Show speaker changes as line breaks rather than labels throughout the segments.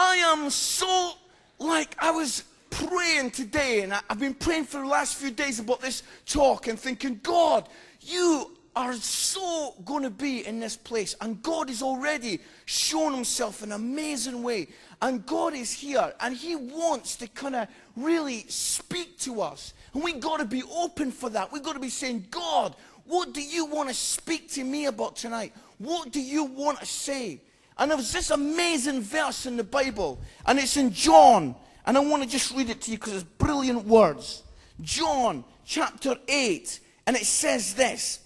I am so, like, I was praying today, and I've been praying for the last few days about this talk and thinking, God, you are so going to be in this place. And God is already shown himself in an amazing way. And God is here, and he wants to kind of really speak to us. And we got to be open for that. We've got to be saying, God, what do you want to speak to me about tonight? What do you want to say? And there was this amazing verse in the Bible, and it's in John. And I want to just read it to you because it's brilliant words. John chapter 8, and it says this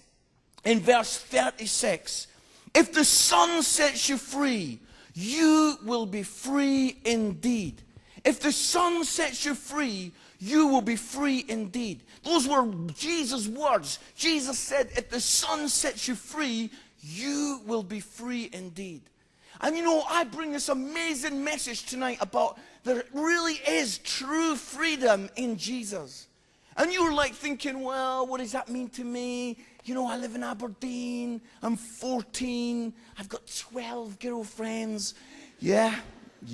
in verse 36. If the Son sets you free, you will be free indeed. If the Son sets you free, you will be free indeed. Those were Jesus' words. Jesus said, if the Son sets you free, you will be free indeed. And you know, I bring this amazing message tonight about there really is true freedom in Jesus. And you're like thinking, well, what does that mean to me? You know, I live in Aberdeen, I'm 14, I've got 12 girlfriends. Yeah,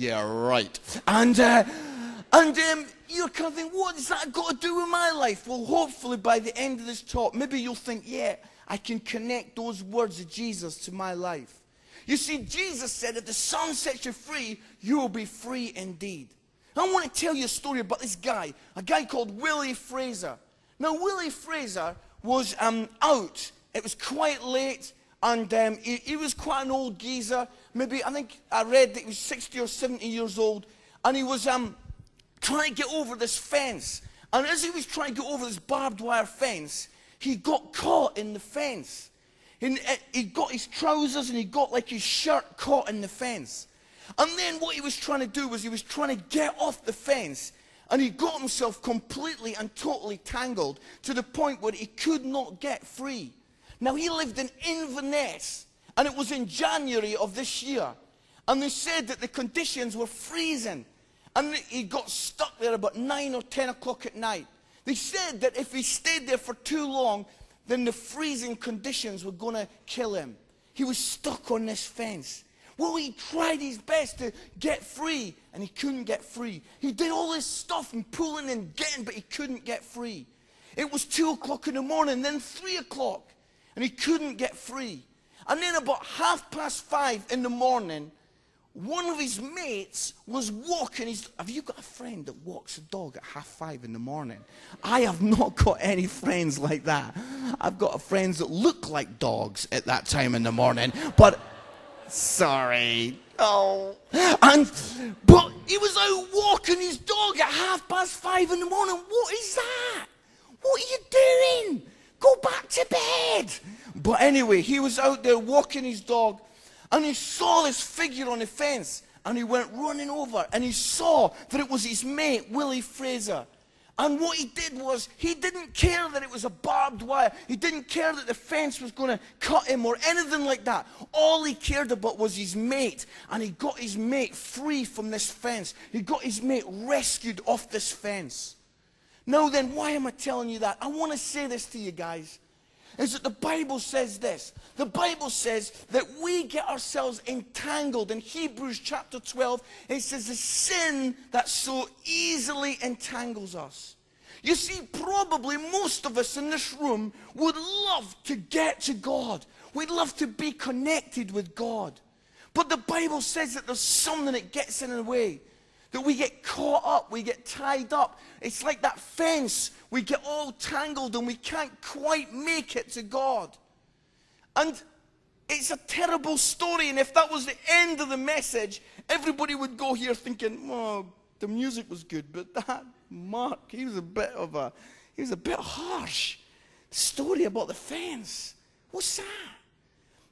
right. And you're kind of thinking, what has that got to do with my life? Well, hopefully by the end of this talk, maybe you'll think, yeah, I can connect those words of Jesus to my life. You see, Jesus said, if the Son sets you free, you will be free indeed. I want to tell you a story about this guy, a guy called Willie Fraser. Now, Willie Fraser was out. It was quite late, and he was quite an old geezer. Maybe, I think I read that he was 60 or 70 years old, and he was trying to get over this fence. And as he was trying to get over this barbed wire fence, he got caught in the fence. And he got his trousers and he got like his shirt caught in the fence. And then what he was trying to do was he was trying to get off the fence, and he got himself completely and totally tangled to the point where he could not get free. Now, he lived in Inverness, and it was in January of this year. And they said that the conditions were freezing. And he got stuck there about 9 or 10 o'clock at night. They said that if he stayed there for too long, then the freezing conditions were going to kill him. He was stuck on this fence. Well, he tried his best to get free, and he couldn't get free. He did all this stuff and pulling and getting, but he couldn't get free. It was 2 o'clock in the morning, then 3 o'clock, and he couldn't get free. And then about 5:30 in the morning, one of his mates was walking. Have you got a friend that walks a dog at 5:30 in the morning? I have not got any friends like that. I've got friends that look like dogs at that time in the morning, but sorry. Oh. But he was out walking his dog at 5:30 in the morning. What is that? What are you doing? Go back to bed. But anyway, he was out there walking his dog, and he saw this figure on the fence, and he went running over, and he saw that it was his mate, Willie Fraser. And what he did was, he didn't care that it was a barbed wire. He didn't care that the fence was going to cut him or anything like that. All he cared about was his mate, and he got his mate free from this fence. He got his mate rescued off this fence. Now then, why am I telling you that? I want to say this to you guys, is that the Bible says this. The Bible says that we get ourselves entangled. In Hebrews chapter 12, it says the sin that so easily entangles us. You see, probably most of us in this room would love to get to God. We'd love to be connected with God. But the Bible says that there's something that gets in the way. That we get caught up, we get tied up. It's like that fence. We get all tangled and we can't quite make it to God. And it's a terrible story. And if that was the end of the message, everybody would go here thinking, oh, the music was good, but that Mark, he was a bit harsh. The story about the fence. What's that?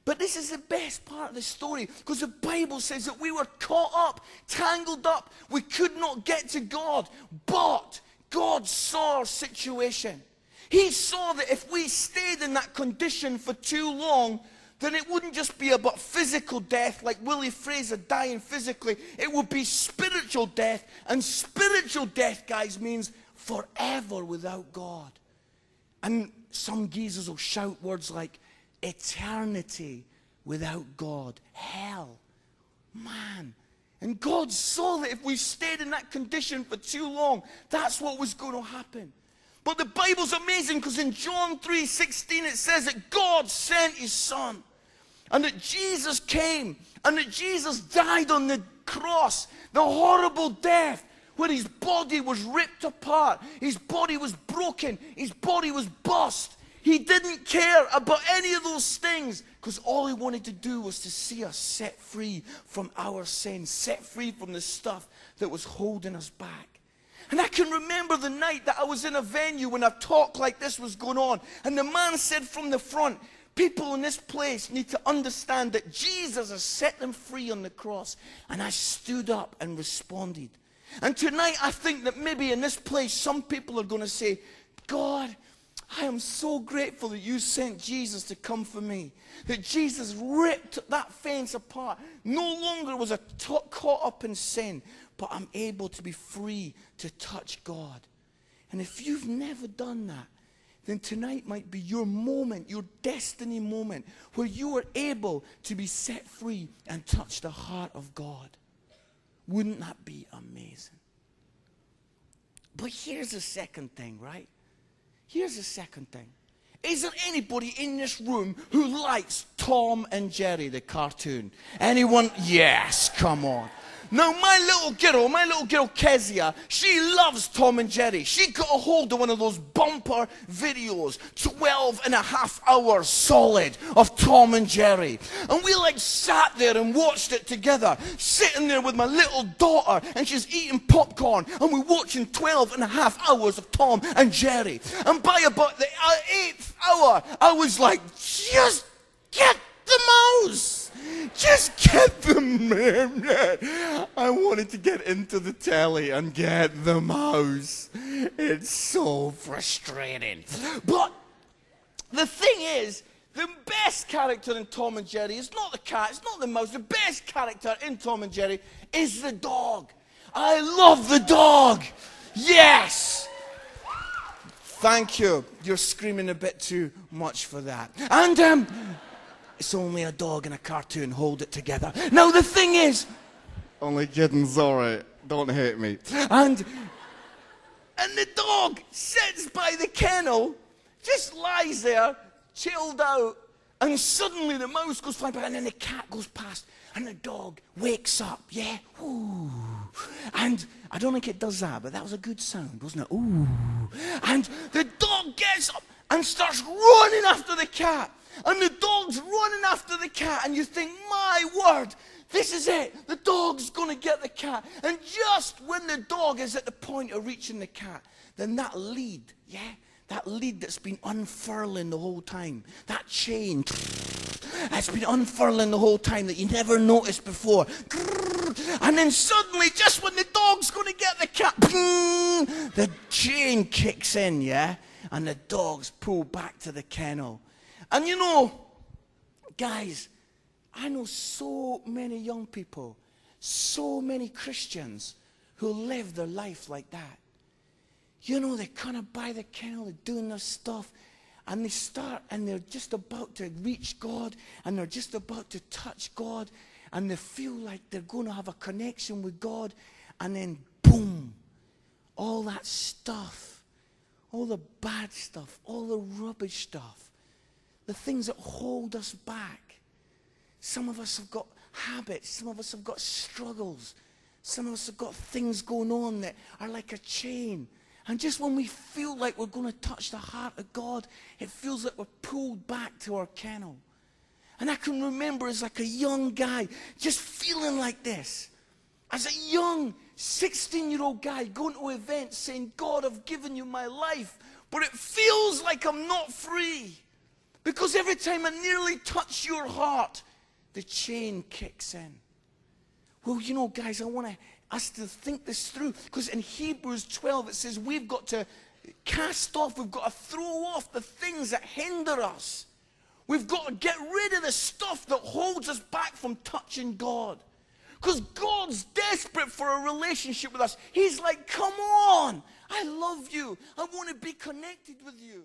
But this is the best part of the story, because the Bible says that we were caught up, tangled up. We could not get to God, but God saw our situation. He saw that if we stayed in that condition for too long, then it wouldn't just be about physical death, like Willie Fraser dying physically. It would be spiritual death. And spiritual death, guys, means forever without God. And some geezers will shout words like, eternity without God, hell. Man, And God saw that if we stayed in that condition for too long, that's what was going to happen. But the Bible's amazing because in John 3:16 it says that God sent his Son. And that Jesus came. And that Jesus died on the cross. The horrible death where his body was ripped apart. His body was broken. His body was bust. He didn't care about any of those things because all he wanted to do was to see us set free from our sins, set free from the stuff that was holding us back. And I can remember the night that I was in a venue when a talk like this was going on, and the man said from the front, people in this place need to understand that Jesus has set them free on the cross. And I stood up and responded. And tonight I think that maybe in this place some people are going to say, God, I am so grateful that you sent Jesus to come for me. That Jesus ripped that fence apart. No longer was I caught up in sin, but I'm able to be free to touch God. And if you've never done that, then tonight might be your moment, your destiny moment, where you are able to be set free and touch the heart of God. Wouldn't that be amazing? But here's the second thing, right? Here's the second thing. Isn't anybody in this room who likes Tom and Jerry, the cartoon? Anyone? Yes, come on. Now, my little girl Kezia, she loves Tom and Jerry. She got a hold of one of those bumper videos, 12.5 hours solid of Tom and Jerry. And we sat there and watched it together, sitting there with my little daughter, and she's eating popcorn, and we're watching 12.5 hours of Tom and Jerry. And by about the 8th hour, I was like, just get the mouse. Just get them. I wanted to get into the telly and get the mouse. It's so frustrating. But the thing is, the best character in Tom and Jerry is not the cat, it's not the mouse. The best character in Tom and Jerry is the dog. I love the dog. Yes. Thank you. You're screaming a bit too much for that. And it's only a dog and a cartoon. Hold it together. Now the thing is, only kidding, sorry. Don't hate me. And the dog sits by the kennel, just lies there, chilled out, and suddenly the mouse goes flying by, and then the cat goes past, and the dog wakes up, yeah? Ooh. And I don't think it does that, but that was a good sound, wasn't it? Ooh. And the dog gets up and starts running after the cat. And the dog's running after the cat, and you think, my word, this is it. The dog's going to get the cat. And just when the dog is at the point of reaching the cat, then that lead, yeah, that lead that's been unfurling the whole time, that chain, that's been unfurling the whole time that you never noticed before. And then suddenly, just when the dog's going to get the cat, the chain kicks in, yeah, and the dog's pulled back to the kennel. And you know, guys, I know so many young people, so many Christians who live their life like that. You know, they kind of by the kennel, they're doing their stuff, and they start, and they're just about to reach God, and they're just about to touch God, and they feel like they're going to have a connection with God, and then boom, all that stuff, all the bad stuff, all the rubbish stuff, the things that hold us back. Some of us have got habits. Some of us have got struggles. Some of us have got things going on that are like a chain. And just when we feel like we're going to touch the heart of God, it feels like we're pulled back to our kennel. And I can remember as like a young guy just feeling like this. As a young 16-year-old guy going to events saying, God, I've given you my life, but it feels like I'm not free. Because every time I nearly touch your heart, the chain kicks in. Well, you know, guys, I want us to think this through. Because in Hebrews 12, it says we've got to cast off, we've got to throw off the things that hinder us. We've got to get rid of the stuff that holds us back from touching God. Because God's desperate for a relationship with us. He's like, come on, I love you. I want to be connected with you.